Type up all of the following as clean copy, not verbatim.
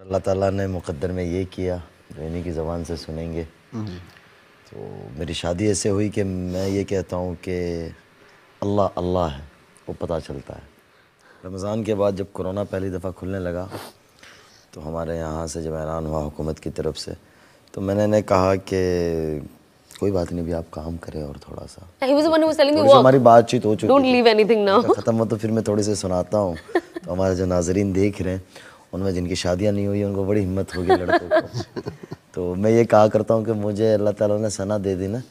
अल्लाह ताला ने मुक़द्दर में ये किया जो इन्हीं की ज़बान से सुनेंगे। तो मेरी शादी ऐसे हुई कि मैं ये कहता हूँ कि अल्लाह अल्लाह है, वो पता चलता है। रमज़ान के बाद जब कोरोना पहली दफ़ा खुलने लगा तो हमारे यहाँ से जब ऐलान हुआ हुकूमत की तरफ से, तो मैंने इन्हें कहा कि कोई बात नहीं, भी आप काम करें और थोड़ा सा हमारी बातचीत हो चुकी है, ख़त्म हो तो फिर मैं थोड़ी सी सुनाता हूँ। तो हमारे जो नाजरीन देख रहे हैं उनमें जिनकी शादियाँ नहीं हुई उनको बड़ी हिम्मत होगी लड़कों को। तो मैं ये कहा करता हूँ कि मुझे अल्लाह ताला ने सना दे दी ना,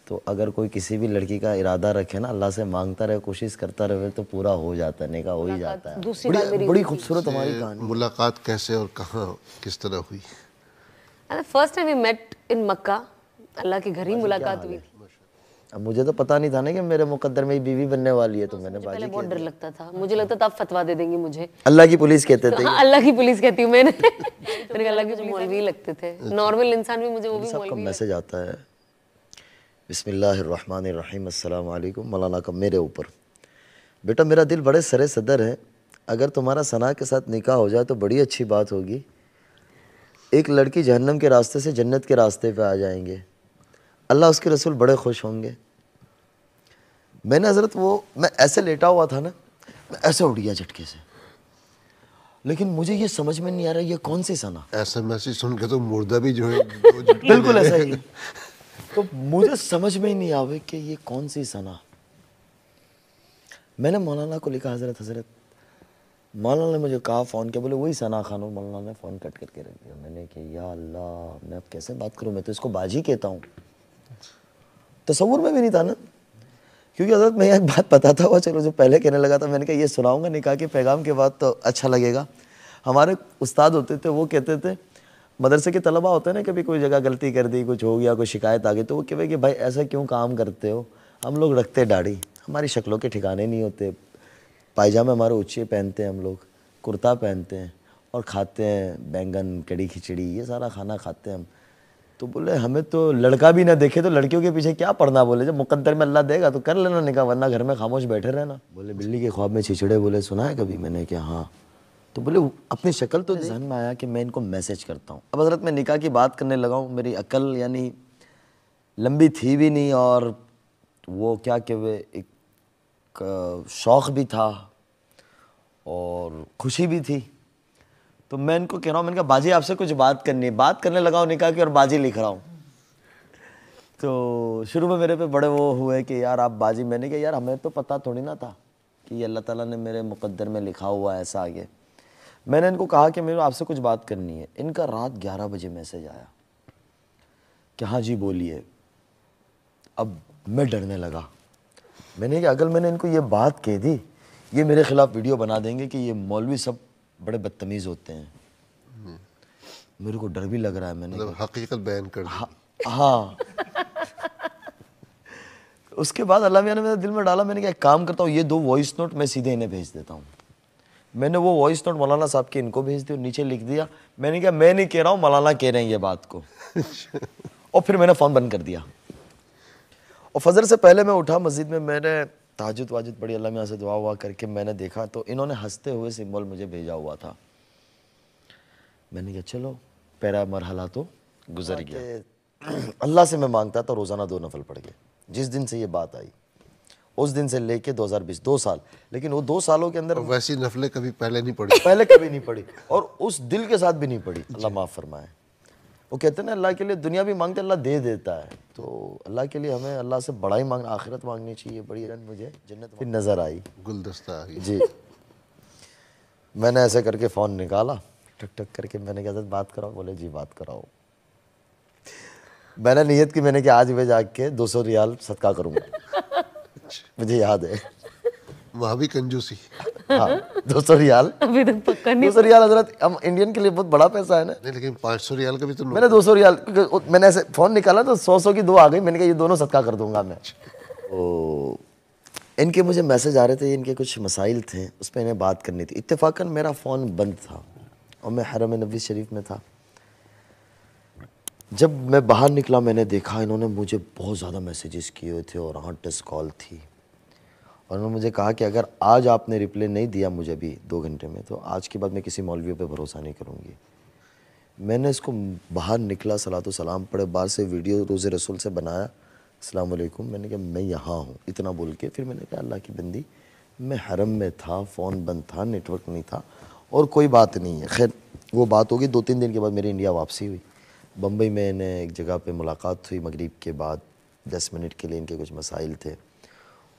तो अगर कोई किसी भी लड़की का इरादा रखे ना, अल्लाह से मांगता रहे, कोशिश करता रहे, तो पूरा हो जाता है, नेका हो ही जाता है। बड़ी खूबसूरत हमारी कहानी। मुलाकात कैसे और कहाँ किस तरह हुई? First time we met in Mecca, अल्लाह के घर ही मुलाकात हुई थी। अब मुझे तो पता नहीं था ना कि मेरे मुकद्दर में ही बीवी बनने वाली है, तो मैंने पहले बहुत डर लगता था, मुझे लगता था आप फतवा दे देंगी मुझे। अल्लाह की पुलिस कहते थे। हाँ, अल्लाह की पुलिस कहती हूँ मैंने। मेरे अल्लाह के मौलवी लगते थे, नॉर्मल इंसान भी मुझे वो भी मौलवी। मैसेज आता है, बिस्मिल्लाहिर्रहमानिर्रहीम, अस्सलाम वालेकुम मौलाना का मेरे ऊपर। बेटा मेरा दिल बड़े सरे सदर है, अगर तुम्हारा सना के साथ निकाह हो जाए तो बड़ी अच्छी बात होगी। एक लड़की जहन्नम के रास्ते से जन्नत के रास्ते पे आ जाएंगे, अल्लाह उसके रसूल बड़े खुश होंगे। मैंने हज़रत मैं ऐसे लेटा हुआ था ना, मैं ऐसे उठ गया झटके से, लेकिन मुझे ये समझ में नहीं आ रहा ये कौन सी सना। ऐसा मैसेज सुन के तो मुर्दा भी जो है बिल्कुल ऐसा ही। तो मुझे समझ में ही नहीं आवे कि ये कौन सी सना। मैंने मौलाना को लिखा, हज़रत मौलाना ने मुझे कहा फ़ोन के, बोले वही सना खान। मौलाना ने फ़ोन कट करके रख दिया। मैंने कहा या अल्लाह, मैं अब कैसे बात करूँ, मैं तो इसको बाजी कहता हूँ। तसव्वुर में भी नहीं था ना, क्योंकि हज़रत मैं एक बात बताता हुआ चलो, जो पहले कहने लगा था, मैंने कहा ये सुनाऊंगा निकाह के पैगाम के बाद तो अच्छा लगेगा। हमारे उस्ताद होते थे, वो कहते थे, मदरसे के तलबा होते हैं ना, कभी कोई जगह गलती कर दी, कुछ हो गया, कोई शिकायत आ गई, तो वो कहे कि भाई ऐसा क्यों काम करते हो। हम लोग रखते दाढ़ी, हमारी शक्लों के ठिकाने नहीं होते, पायजामे हमारे ऊँचे पहनते हैं, हम लोग कुर्ता पहनते हैं और खाते हैं बैंगन कड़ी खिचड़ी, ये सारा खाना खाते हैं हम। तो बोले हमें तो लड़का भी ना देखे तो लड़कियों के पीछे क्या पड़ना। बोले जब मुकद्दर में अल्लाह देगा तो कर लेना निकाह, वरना घर में खामोश बैठे रहना। बोले बिल्ली के ख्वाब में छिछड़े, बोले सुना है कभी। मैंने कहा हाँ। तो बोले अपनी शक्ल तो ज़हन में आया कि मैं इनको मैसेज करता हूँ। अब हज़रत मैं निकाह की बात करने लगा हूँ, मेरी अकल यानी लंबी थी भी नहीं, और वो क्या कि वे एक शौक़ भी था और खुशी भी थी। तो मैं इनको कह रहा हूँ, मैंने कहा बाजी आपसे कुछ बात करनी है। बात करने लगा हूँ निकाह की और बाजी लिख रहा हूँ। तो शुरू में मेरे पे बड़े वो हुए कि यार आप बाजी। मैंने कहा यार हमें तो पता थोड़ी ना था कि ये अल्लाह ताला ने मेरे मुकद्दर में लिखा हुआ है ऐसा आगे। मैंने इनको कहा कि मेरे आपसे कुछ बात करनी है। इनका रात 11 बजे मैसेज आया कि हाँ जी बोलिए। अब मैं डरने लगा। मैंने कहा अगर मैंने इनको ये बात कह दी, ये मेरे ख़िलाफ़ वीडियो बना देंगे कि ये मौलवी सब बड़े बदतमीज़ होते हैं। मेरे को डर भी लग रहा है। मैंने मतलब हकीकत बयान कर दी। हाँ। उसके बाद अल्लाह मियां ने मेरे दिल में डाला, मैंने कहा एक काम करता हूँ, ये 2 वॉइस नोट मैं सीधे इन्हें भेज देता हूँ। मैंने वो वॉइस नोट मौलाना साहब के इनको भेज दिया, नीचे लिख दिया। मैंने कहा मैं नहीं कह रहा हूँ, मौलाना कह रहे हैं ये बात को। और फिर मैंने फ़ोन बंद कर दिया। और फजर से पहले मैं उठा मस्जिद में, मैंने ताजुद वाजुद पढ़ी, अल्लाह मियां से दुआ हुआ करके मैंने देखा तो इन्होंने हंसते हुए सिंबल मुझे भेजा हुआ था। मैंने कहा चलो पहला मरहला तो गुजर गया। अल्लाह से मैं मांगता था रोज़ाना 2 नफल पढ़ के। जिस दिन से ये बात आई उस दिन से लेके 2020 2 साल, लेकिन वो 2 सालों के अंदर वैसी नफलें कभी पहले नहीं पढ़ी। पहले कभी नहीं पढ़ी और उस दिल के साथ भी नहीं पढ़ी। अल्लाह माफ़ फरमाए। वो कहते हैं ना अल्लाह के लिए दुनिया भी मांगते अल्लाह दे देता है, तो अल्लाह के लिए हमें अल्लाह से बड़ा ही मांगना, आखिरत मांगनी चाहिए बड़ी। मुझे जन्नत फिर नज़र आई, गुलदस्ता आ गई जी। मैंने ऐसे करके फ़ोन निकाला, टक टक करके। मैंने कहा बात कराओ। बोले जी बात कराओ। मैंने नियत की, मैंने कहा आज मैं जाके 200 रियाल सदका करूँगा। मुझे याद है वहाँ भी कंजूसी। हाँ 200 रियाल अभी तक पक्का नहीं। 200 रियाल हजरत हम इंडियन के लिए बहुत बड़ा पैसा है ना। नहीं लेकिन 500 रियाल का भी तो मैंने 200 रियाल, मैंने ऐसे फ़ोन निकाला तो 100 की 2 आ गई। मैंने कहा ये दोनों सदका कर दूंगा मैं। तो इनके मुझे मैसेज आ रहे थे, इनके कुछ मसाइल थे, उस पर इन्हें बात करनी थी। इत्तेफाकन मेरा फ़ोन बंद था और मैं हरम नबी शरीफ में था। जब मैं बाहर निकला मैंने देखा इन्होंने मुझे बहुत ज़्यादा मैसेजेस किए हुए थे और 8 10 कॉल थी। और उन्होंने मुझे कहा कि अगर आज आपने रिप्लाई नहीं दिया मुझे भी 2 घंटे में, तो आज के बाद मैं किसी मौलवी पे भरोसा नहीं करूँगी। मैंने इसको बाहर निकला, सलातो सलाम पढ़े, बाहर से वीडियो रोज़े रसूल से बनाया, अस्सलाम वालेकुम, मैंने कहा मैं यहाँ हूँ, इतना बोल के फिर मैंने कहा अल्लाह की बंदी, मैं हरम में था, फ़ोन बंद था, नेटवर्क नहीं था और कोई बात नहीं है। खैर वो बात होगी, 2-3 दिन के बाद मेरी इंडिया वापसी हुई। बम्बई में इन्हें एक जगह पे मुलाकात हुई मगरिब के बाद, 10 मिनट के लिए इनके कुछ मसाइल थे,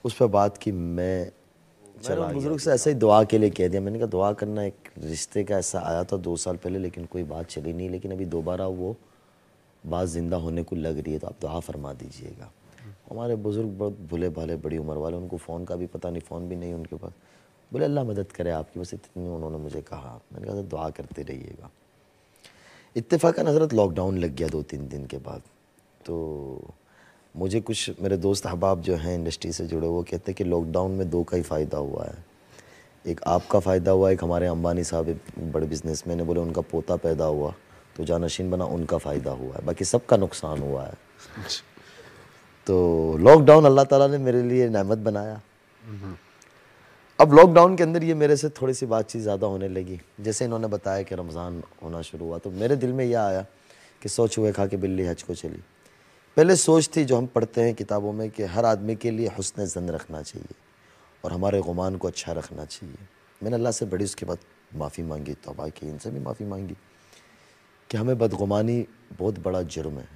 उस पर बात की। मैं चला बुज़ुर्ग से ऐसे ही दुआ के लिए कह दिया, मैंने कहा दुआ करना, एक रिश्ते का ऐसा आया था 2 साल पहले लेकिन कोई बात चली नहीं, लेकिन अभी दोबारा वो बात ज़िंदा होने को लग रही है, तो आप दुआ फरमा दीजिएगा। हमारे बुज़ुर्ग बहुत भूले भाले, बड़ी उम्र वाले, उनको फ़ोन का भी पता नहीं, फ़ोन भी नहीं उनके पास। बोले अल्लाह मदद करे आपकी, बस इतनी उन्होंने मुझे कहा। मैंने कहा दुआ करते रहिएगा। इत्तेफाकन हज़रत लॉकडाउन लग गया 2-3 दिन के बाद, तो मुझे कुछ मेरे दोस्त अहबाब जो हैं इंडस्ट्री से जुड़े, वो कहते हैं कि लॉकडाउन में 2 का ही फ़ायदा हुआ है, एक आपका फ़ायदा हुआ, एक हमारे अंबानी साहब बड़े बिजनेसमैन है, बोले उनका पोता पैदा हुआ तो जानशीन बना, उनका फ़ायदा हुआ है, बाकी सबका नुकसान हुआ है। तो लॉकडाउन अल्लाह ताला ने मेरे लिए नेमत बनाया। अब लॉकडाउन के अंदर ये मेरे से थोड़ी सी बातचीत ज़्यादा होने लगी, जैसे इन्होंने बताया कि रमज़ान होना शुरू हुआ, तो मेरे दिल में यह आया कि 100 चूहे खा के बिल्ली हज को चली। पहले सोच थी जो हम पढ़ते हैं किताबों में कि हर आदमी के लिए हुस्न ज़न रखना चाहिए और हमारे गुमान को अच्छा रखना चाहिए। मैंने अल्लाह से बड़ी उसके बाद माफ़ी मांगी, तौबा की, इनसे भी माफ़ी मांगी कि हमें बदगुमानी बहुत बड़ा जुर्म है,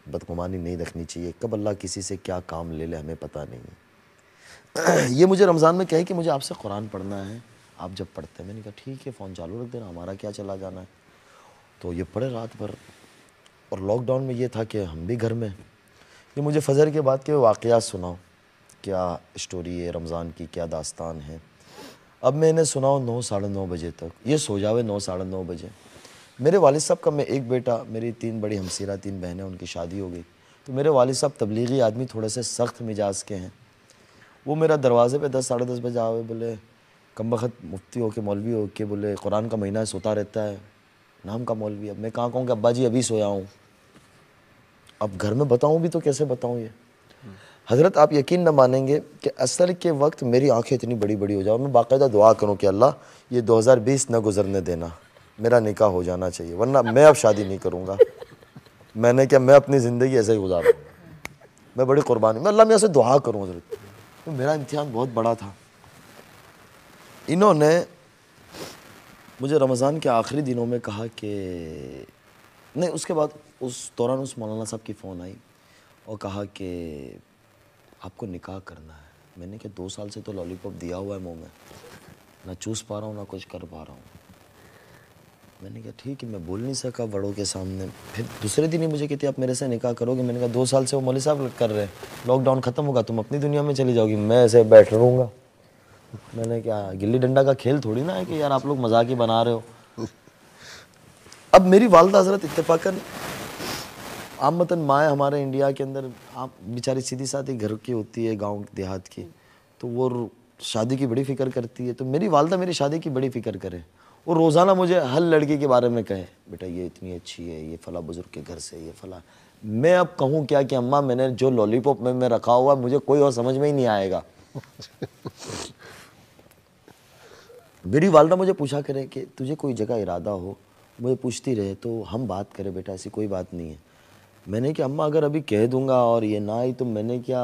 बदगुमानी नहीं रखनी चाहिए। कब अल्लाह किसी से क्या काम ले ले हमें पता नहीं है। ये मुझे रमज़ान में कहे कि मुझे आपसे कुरान पढ़ना है, आप जब पढ़ते हैं। मैंने कहा ठीक है, फ़ोन चालू रख देना, हमारा क्या चला जाना है। तो ये पढ़े रात भर, और लॉकडाउन में ये था कि हम भी घर में। ये मुझे फ़जर के बाद के वाक़यात सुनाओ, क्या स्टोरी है रमज़ान की, क्या दास्तान है। अब मैं इन्हें सुनाऊँ 9 साढ़े 9 बजे तक, ये सो जावे 9 साढ़े 9 बजे। मेरे वालिद साहब का मैं एक बेटा, मेरी 3 बड़ी हमसीरा 3 बहनें, उनकी शादी हो गई। तो मेरे वालिद साहब तबलीगी आदमी, थोड़े से सख्त मिजाज के हैं। वो मेरा दरवाज़े पे 10 साढ़े 10 बजे आवे, बोले कमबख्त मुफ्ती हो के मौलवी हो के, बोले कुरान का महीना है, सोता रहता है, नाम का मौलवी। अब मैं कहाँ कहूँ कि अब्बा जी अभी सोया हूँ। अब घर में बताऊँ भी तो कैसे बताऊँ ये। हज़रत आप यकीन न मानेंगे कि असर के वक्त मेरी आंखें इतनी बड़ी बड़ी हो जाओ, मैं बाकायदा दुआ करूँ कि अल्लाह ये 2020 न गुजरने देना, मेरा निकाह हो जाना चाहिए, वरना मैं अब शादी नहीं करूँगा। मैंने क्या, मैं अपनी ज़िंदगी ऐसे ही गुजारूँ, मैं बड़ी कुर्बानी, मैं अल्लाह में ऐसे दुआ करूँ हज़रत। तो मेरा इम्तिहान बहुत बड़ा था। इन्होंने मुझे रमज़ान के आखिरी दिनों में कहा कि नहीं, उसके बाद उस दौरान उस मौलाना साहब की फ़ोन आई और कहा कि आपको निकाह करना है। मैंने कहा 2 साल से तो लॉलीपॉप दिया हुआ है मुंह में, ना चूस पा रहा हूँ ना कुछ कर पा रहा हूँ। मैंने कहा ठीक है, मैं बोल नहीं सका बड़ों के सामने। फिर दूसरे दिन ही मुझे कहती आप मेरे से निकाह करोगे। मैंने कहा 2 साल से वो मौलवी साहब कर रहे हैं, लॉकडाउन ख़त्म होगा तुम अपनी दुनिया में चली जाओगी, मैं ऐसे बैठ रहूँगा। मैंने क्या, गिल्ली डंडा का खेल थोड़ी ना है कि यार आप लोग मजाक ही बना रहे हो। अब मेरी वालदा हज़रत इत्तेफाकन, आमतन माएँ हमारे इंडिया के अंदर आप बेचारी सीधी सादी घर की होती है, गांव देहात की, तो वो शादी की बड़ी फ़िक्र करती है। तो मेरी वालदा मेरी शादी की बड़ी फ़िक्र करे, वो रोज़ाना मुझे हर लड़की के बारे में कहे, बेटा ये इतनी अच्छी है, ये फ़ला बुज़ुर्ग के घर से, ये फ़ला। मैं अब कहूँ क्या कि अम्मा मैंने जो लॉलीपॉप में रखा हुआ मुझे कोई और समझ में ही नहीं आएगा। मेरी वालदा मुझे पूछा करे कि तुझे कोई जगह इरादा हो, मुझे पूछती रहे तो हम बात करें बेटा, ऐसी कोई बात नहीं है। मैंने कि अम्मा अगर अभी कह दूंगा और ये ना आई तो मैंने क्या,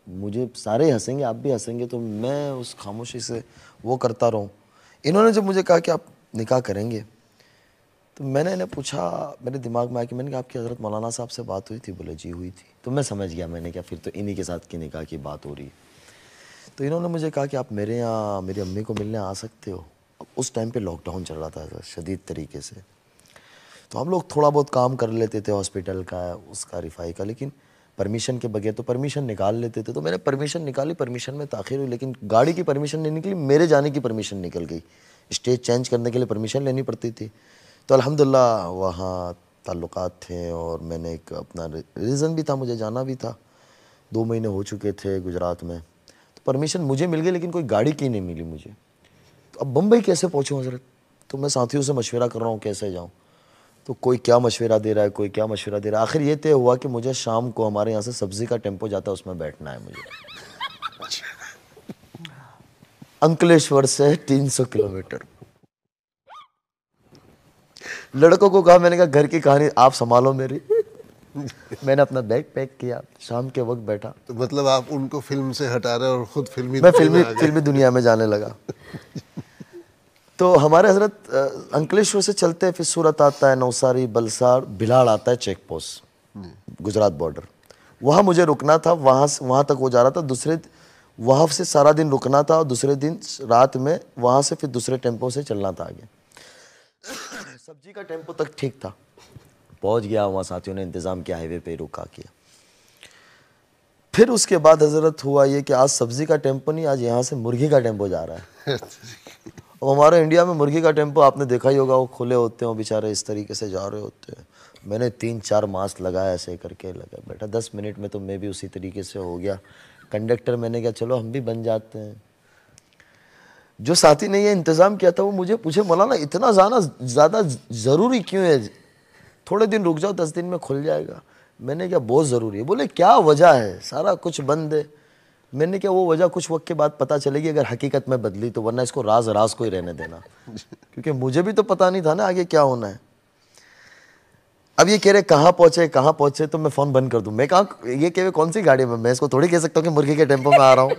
मुझे सारे हंसेंगे, आप भी हंसेंगे, तो मैं उस खामोशी से वो करता रहूं। इन्होंने जब मुझे कहा कि आप निकाह करेंगे, तो मैंने इन्हें पूछा, मेरे दिमाग में आया कि मैंने कहा आपकी हज़रत मौलाना साहब से बात हुई थी? बोले जी हुई थी। तो मैं समझ गया, मैंने क्या फिर तो इन्हीं के साथ की निकाह की बात हो रही है। तो इन्होंने मुझे कहा कि आप मेरे यहाँ मेरी अम्मी को मिलने आ सकते हो। अब उस टाइम पे लॉकडाउन चल रहा था शदीद तरीके से, तो हम लोग थोड़ा बहुत काम कर लेते थे हॉस्पिटल का, उसका रिफाई का, लेकिन परमिशन के बगैर तो परमिशन निकाल लेते थे। तो मैंने परमिशन निकाली, परमिशन में ताख़ीर हुई, लेकिन गाड़ी की परमिशन नहीं निकली, मेरे जाने की परमिशन निकल गई। स्टेज चेंज करने के लिए परमिशन लेनी पड़ती थी। तो अल्हम्दुलिल्लाह वहाँ ताल्लुकात थे और मैंने एक अपना रीज़न भी था, मुझे जाना भी था। 2 महीने हो चुके थे गुजरात में, तो परमिशन मुझे मिल गई, लेकिन कोई गाड़ी की नहीं मिली मुझे। तो अब बम्बई कैसे पहुँचूँ हज़रत? तो मैं साथियों से मशवरा कर रहा हूँ कैसे जाऊँ, तो कोई क्या मशवरा दे रहा है, कोई क्या मशवरा दे रहा है। आखिर ये तय हुआ कि मुझे शाम को हमारे यहाँ से सब्ज़ी का टेम्पो जाता है, उसमें बैठना है मुझे। अंकलेश्वर से 300 किलोमीटर। लड़कों को कहा, मैंने कहा घर की कहानी आप संभालो मेरी। मैंने अपना बैग पैक किया, शाम के वक्त बैठा, तो मतलब आप उनको फिल्म से हटा रहे और खुद फिल्मी मैं दुनिया में आ गए। फिल्मी दुनिया में जाने लगा। तो हमारे हजरत अंकलेश्वर से चलते हैं, फिर सूरत आता है, नौसारी, बलसाड़, भिलाड़ आता है चेक पोस्ट, गुजरात बॉर्डर। वहाँ मुझे रुकना था, वहाँ तक वो जा रहा था। वहाँ से सारा दिन रुकना था और दूसरे दिन रात में वहाँ से फिर दूसरे टेम्पो से चलना था आगे। सब्जी का टेम्पो तक ठीक था, पहुँच गया वहाँ, साथियों ने इंतज़ाम किया, हाईवे पे रुका किया। फिर उसके बाद हजरत हुआ ये कि आज सब्जी का टेम्पो नहीं, आज यहाँ से मुर्गी का टेम्पो जा रहा है। अब हमारे इंडिया में मुर्गी का टेम्पो आपने देखा ही होगा, वो खुले होते हैं, वो बेचारे इस तरीके से जा रहे होते हैं। मैंने 3-4 मास्क लगाया, ऐसे करके लगा बैठा। 10 मिनट में तो मैं भी उसी तरीके से हो गया। कंडक्टर, मैंने कहा चलो हम भी बन जाते हैं। जो साथी ने ये इंतज़ाम किया था वो मुझे पूछे, मौलाना इतना ज़्यादा ज़रूरी क्यों है? थोड़े दिन रुक जाओ, 10 दिन में खुल जाएगा। मैंने कहा बहुत ज़रूरी है। बोले क्या वजह है? सारा कुछ बंद है। मैंने कहा वो वजह कुछ वक्त के बाद पता चलेगी अगर हकीकत में बदली तो, वरना इसको राज को ही रहने देना, क्योंकि मुझे भी तो पता नहीं था ना आगे क्या होना है। अब ये कह रहे कहाँ पहुँचे, तो मैं फ़ोन बंद कर दूँ। मैं कहा ये कह रहे कौन सी गाड़ी में, मैं इसको थोड़ी कह सकता हूँ कि मुर्गी के टेम्पो में आ रहा हूँ।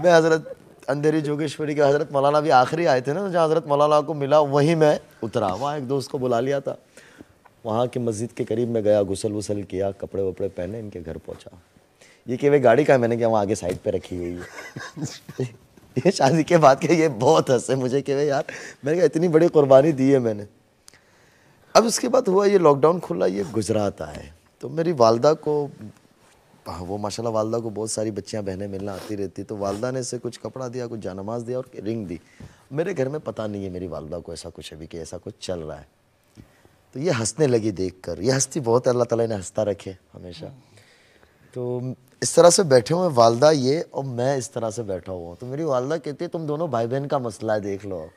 मैं हज़रत अंधेरी जोगेश्वरी के हज़रत मौलाना भी आखिरी आए थे ना, जहाँ हज़रत मौलाना को मिला वहीं मैं उतरा। वहाँ एक दोस्त को बुला लिया था, वहाँ की मस्जिद के करीब में गया, गुसल वुसल किया, कपड़े वपड़े पहने, इनके घर पहुँचा। ये कि वे गाड़ी का है, मैंने कहा वहाँ आगे साइड पे रखी हुई है। ये शादी के बाद के ये बहुत हंसे मुझे कि वे यार, मैंने कहा इतनी बड़ी कुर्बानी दी है मैंने। अब उसके बाद हुआ ये लॉकडाउन खुला, ये गुजरात आए तो मेरी वालदा को, वो माशाल्लाह वालदा को बहुत सारी बच्चियां बहनें मिलना आती रहती, तो वालदा ने से कुछ कपड़ा दिया, कुछ जानमाज दिया और रिंग दी। मेरे घर में पता नहीं है मेरी वालदा को ऐसा कुछ अभी कि ऐसा कुछ चल रहा है। तो ये हंसने लगी देखकर, ये हंसती बहुत है, अल्लाह ताला ने हंसता रखे हमेशा। तो इस तरह से बैठे हुए वालदा ये और मैं इस तरह से बैठा हुआ हूँ। तो मेरी वालदा कहती है तुम दोनों भाई बहन का मसला है, देख लो।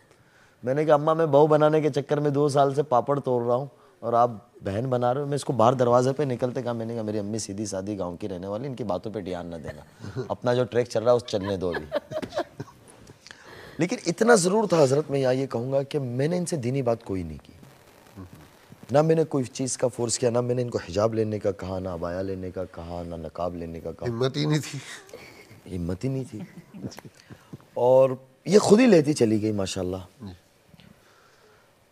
मैंने कहा अम्मा मैं बहू बनाने के चक्कर में 2 साल से पापड़ तोड़ रहा हूँ और आप बहन बना रहे हो। मैं इसको बाहर दरवाजे पे निकलते कहा, मैंने कहा मेरी अम्मी सीधी सादी गांव की रहने वाली, इनकी बातों पे ध्यान न देना, अपना जो ट्रैक चल रहा है उस चलने दो अभी। लेकिन इतना ज़रूर था हज़रत, मैं यहाँ ये कहूँगा कि मैंने इनसे दीनी बात कोई नहीं की, ना मैंने कोई चीज़ का फोर्स किया, ना मैंने इनको हिजाब लेने का कहा, ना अबाया लेने का कहा, ना नकाब लेने का कहा। हिम्मत ही नहीं थी। हिम्मत ही नहीं थी। और ये खुद ही लेती चली गई माशाल्लाह।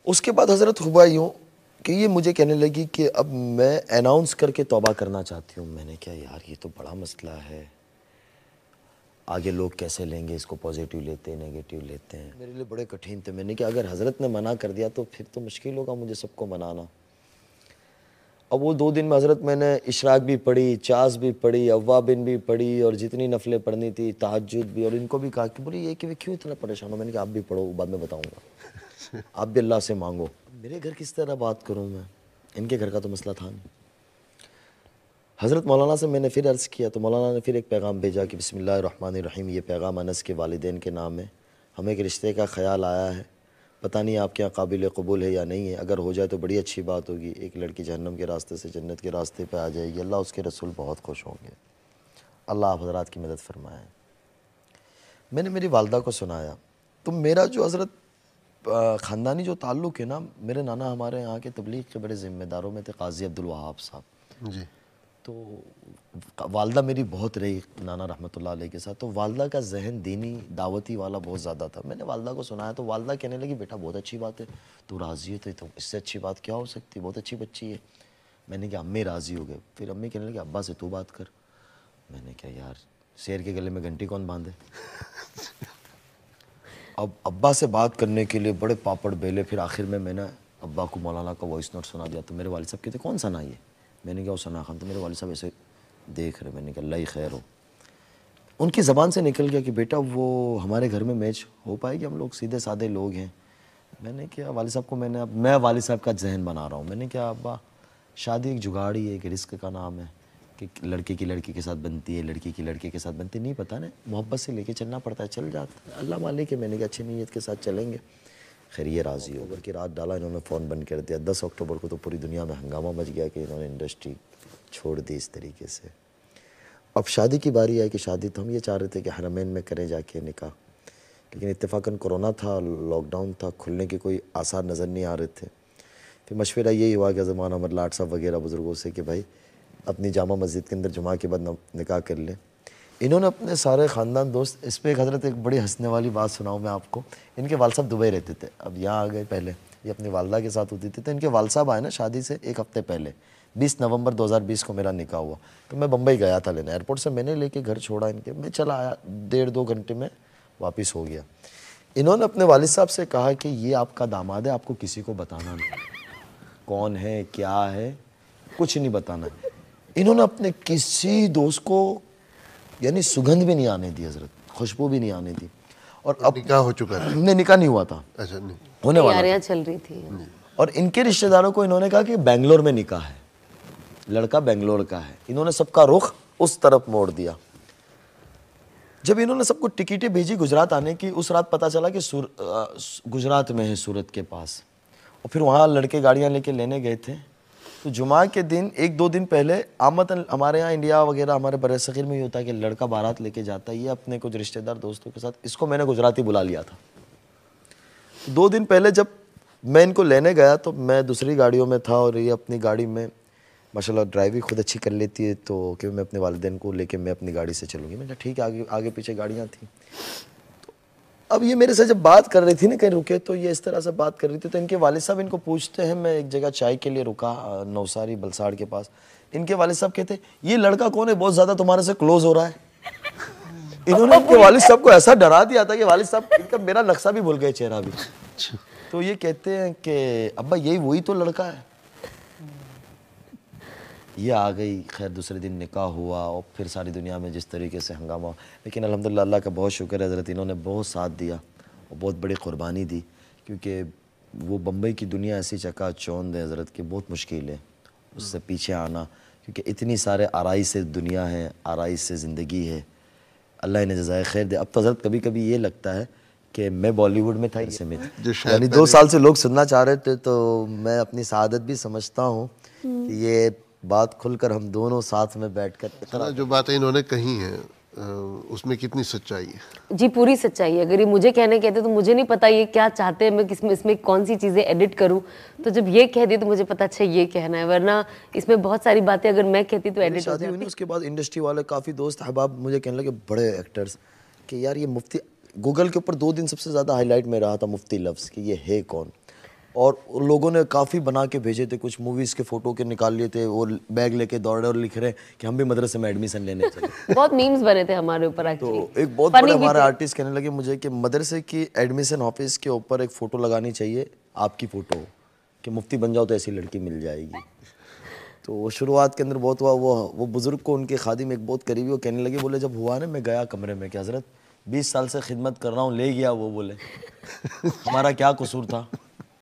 उसके बाद हज़रत हुआ यूँ कि ये मुझे कहने लगी कि अब मैं अनाउंस करके तौबा करना चाहती हूँ। मैंने कहा यार ये तो बड़ा मसला है, आगे लोग कैसे लेंगे इसको, पॉजिटिव लेते हैं नेगेटिव लेते हैं, मेरे लिए बड़े कठिन थे। मैंने कहा अगर हज़रत ने मना कर दिया तो फिर तो मुश्किल होगा मुझे सबको मनाना। अब वो 2 दिन में हज़रत मैंने इशराक भी पढ़ी, चास भी पढ़ी, अव्वाबिन भी पढ़ी और जितनी नफलें पढ़नी थी, तहज्जुद भी, और इनको भी कहा कि बोले ये कि वे क्यों इतना परेशान हो। मैंने कहा आप भी पढ़ो, बाद में बताऊँगा, आप भी अल्लाह से मांगो। मेरे घर किस तरह बात करूँ मैं, इनके घर का तो मसला था नहीं। हज़रत मौलाना से मैंने फिर अर्ज़ किया तो मौलाना ने फिर एक पैगाम भेजा कि बिस्मिल्लाहिर्रहमानिर्रहीम, ये पैगाम अनस के वालिदैन के नाम है, हमें एक रिश्ते का ख्याल आया है, पता नहीं आपके यहाँ काबिल कबूल है या नहीं है, अगर हो जाए तो बड़ी अच्छी बात होगी, एक लड़की जहन्नम के रास्ते से जन्नत के रास्ते पे आ जाएगी, अल्लाह उसके रसूल बहुत खुश होंगे, अल्लाह आप हज़रात की मदद फरमाएँ। मैंने मेरी वालदा को सुनाया तो मेरा जो हज़रत ख़ानदानी जो ताल्लुक़ है ना, मेरे नाना हमारे यहाँ के तबलीग के बड़े ज़िम्मेदारों में थे, क़ाज़ी अब्दुल वहाब साहब जी। तो वालदा मेरी बहुत रही नाना रहमतुल्लाह अलैह के साथ, तो वालदा का जहन दीनी दावती वाला बहुत ज़्यादा था। मैंने वालदा को सुनाया तो वालदा कहने लगी बेटा बहुत अच्छी बात है, तू राज़ी है तो इससे अच्छी बात क्या हो सकती, बहुत अच्छी बच्ची है। मैंने कहा अम्मी राज़ी हो गए। फिर अम्मी कहने लगी अब्बा से तू बात कर। मैंने कहा यार शेर के गले में घंटी कौन बांधे। अब अब्बा से बात करने के लिए बड़े पापड़ बेले, फिर आखिर में मैंने अब्बा को मौलाना का वॉइस नोट सुना दिया। तो मेरे वालिद साहब कहते कौन सा ना ये, मैंने कहा सना खान। तो मेरे वालिद साहब ऐसे देख रहे, मैंने कहा अल्लाह ही खैर हो। उनकी ज़बान से निकल गया कि बेटा वो हमारे घर में मैच हो पाएगी, हम लोग सीधे साधे लोग हैं। मैंने कहा वालिद साहब को मैं वालिद साहब का जहन बना रहा हूँ। मैंने कहा अब्बा शादी एक जुगाड़ी है, एक रिस्क का नाम है कि लड़के की लड़की के साथ बनती है, लड़की की लड़के के साथ बनती नहीं, पता नहीं मोहब्बत से लेके चलना पड़ता है, चल जाता है, अल्लाह मालिक है। मैंने कहा अच्छी नीयत के साथ चलेंगे। खैर ये राज़ी हो की रात डाला, इन्होंने फ़ोन बंद कर दिया। 10 अक्टूबर को तो पूरी दुनिया में हंगामा मच गया कि इन्होंने इंडस्ट्री छोड़ दी इस तरीके से। अब शादी की बारी आई कि शादी तो हम ये चाह रहे थे कि हरमैन में करें जाके निकाह, लेकिन इत्तेफाकन कोरोना था, लॉकडाउन था, खुलने के कोई आसार नज़र नहीं आ रहे थे। फिर मशवरा यही हुआ कि ज़मान अमर लाट साहब वगैरह बुज़ुर्गों से कि भाई अपनी जामा मस्जिद के अंदर जुमा के बाद निकाह कर लें। इन्होंने अपने सारे ख़ानदान दोस्त, इस पर एक हज़रत एक बड़ी हंसने वाली बात सुनाऊँ मैं आपको। इनके वाल साहब दुबई रहते थे, अब यहाँ आ गए, पहले ये अपनी वालदा के साथ होती थी। तो इनके वाल साहब आए ना शादी से एक हफ़्ते पहले, 20 नवंबर 2020 को मेरा निकाह हुआ। तो मैं बम्बई गया था लेने, एयरपोर्ट से मैंने लेके घर छोड़ा इनके, मैं चला आया, 1.5-2 घंटे में वापस हो गया। इन्होंने अपने वालिद साहब से कहा कि ये आपका दामाद है, आपको किसी को बताना नहीं, कौन है क्या है कुछ नहीं बताना है। इन्होंने अपने किसी दोस्त को यानी सुगंध भी नहीं आने दी हजरत, खुशबू भी नहीं आने दी। और अब निकाह हो चुका था? नहीं, निकाह नहीं हुआ था, अच्छा, नहीं होने वाला तैयारियां चल रही थी। और इनके रिश्तेदारों को इन्होंने कहा कि बेंगलोर में निकाह है, लड़का बेंगलोर का है। इन्होंने सबका रुख उस तरफ मोड़ दिया। जब इन्होंने सबको टिकटें भेजी गुजरात आने की, उस रात पता चला कि गुजरात में है, सूरत के पास। और फिर वहाँ लड़के गाड़ियाँ लेके लेने गए थे। तो जुमा के दिन 1-2 दिन पहले आमतन हमारे यहाँ इंडिया वगैरह हमारे बरसग़ीर में ही होता है कि लड़का बारात लेके जाता है, ये अपने कुछ रिश्तेदार दोस्तों के साथ। इसको मैंने गुजराती बुला लिया था। 2 दिन पहले जब मैं इनको लेने गया तो मैं दूसरी गाड़ियों में था और ये अपनी गाड़ी में, माशाल्लाह ड्राइविंग खुद अच्छी कर लेती है, तो कि मैं अपने वालिदैन को लेके मैं अपनी गाड़ी से चलूँगी। मैंने कहा ठीक है, आगे आगे पीछे गाड़ियाँ थी। तो अब ये मेरे से जब बात कर रही थी ना, कहीं रुके तो ये इस तरह से बात कर रही थी। तो इनके वालिद साहब इनको पूछते हैं, मैं एक जगह चाय के लिए रुका नवसारी बलसाड़ के पास। इनके वालिद साहब कहते ये लड़का कौन है, बहुत ज़्यादा तुम्हारे से क्लोज हो रहा है। इन्होंने इनके वालिद साहब को ऐसा डरा दिया था कि वालिद साहब इनका मेरा नक्शा भी भूल गए, चेहरा भी। तो ये कहते हैं कि अब्बा यही वही तो लड़का है। ये आ गई, खैर दूसरे दिन निकाह हुआ और फिर सारी दुनिया में जिस तरीके से हंगामा। लेकिन अल्हम्दुलिल्लाह अल्लाह का बहुत शुक्र है, हज़रत इन्होंने बहुत साथ दिया और बहुत बड़ी क़ुरबानी दी, क्योंकि वो बम्बई की दुनिया ऐसी चकाचौंध है हज़रत की, बहुत मुश्किल है उससे पीछे आना, क्योंकि इतनी सारे आराई से दुनिया है, आराई से ज़िंदगी है। अल्लाह ने जज़ाए खैर दे। अब तो हज़रत कभी कभी ये लगता है कि मैं बॉलीवुड में था, इसे में यानी 2 साल से लोग सुनना चाह रहे थे, तो मैं अपनी सआदत भी समझता हूँ कि ये बात खुलकर हम दोनों साथ में बैठकर जो बातें इन्होंने कही हैं उसमें कितनी सच्चाई है? जी पूरी सच्चाई है। अगर ये मुझे कहने कहते तो मुझे नहीं पता ये क्या चाहते हैं, मैं किसमें इसमें कौन सी चीज़ें एडिट करूं। तो जब ये कह दी तो मुझे पता अच्छा ये कहना है, वरना इसमें बहुत सारी बातें अगर मैं कहती तो एडिट हो शादी हुई ना, उसके बाद इंडस्ट्री वाले काफ़ी दोस्त अहबाब मुझे कहने लगे, बड़े एक्टर्स, कि यार ये मुफ्ती, गूगल के ऊपर 2 दिन सबसे ज़्यादा हाईलाइट में रहा था मुफ्ती लफ्ज़ कि ये है कौन। और लोगों ने काफ़ी बना के भेजे थे, कुछ मूवीज़ के फ़ोटो के निकाल लिए थे, वो बैग लेके दौड़े और लिख रहे कि हम भी मदरसे में एडमिशन लेने चले। बहुत मीम्स बने थे हमारे ऊपर एक्चुअली। तो एक बहुत बड़े हमारे आर्टिस्ट कहने लगे मुझे कि मदरसे की एडमिशन ऑफिस के ऊपर एक फ़ोटो लगानी चाहिए, आपकी फ़ोटो, कि मुफ्ती बन जाओ तो ऐसी लड़की मिल जाएगी। तो शुरुआत के अंदर बहुत हुआ। वो बुज़ुर्ग को उनके खादिम एक बहुत करीबी वो कहने लगे, बोले जब हुआ ना मैं गया कमरे में कि हज़रत 20 साल से खिदमत कर रहा हूँ, ले गया वो, बोले हमारा क्या कसूर था।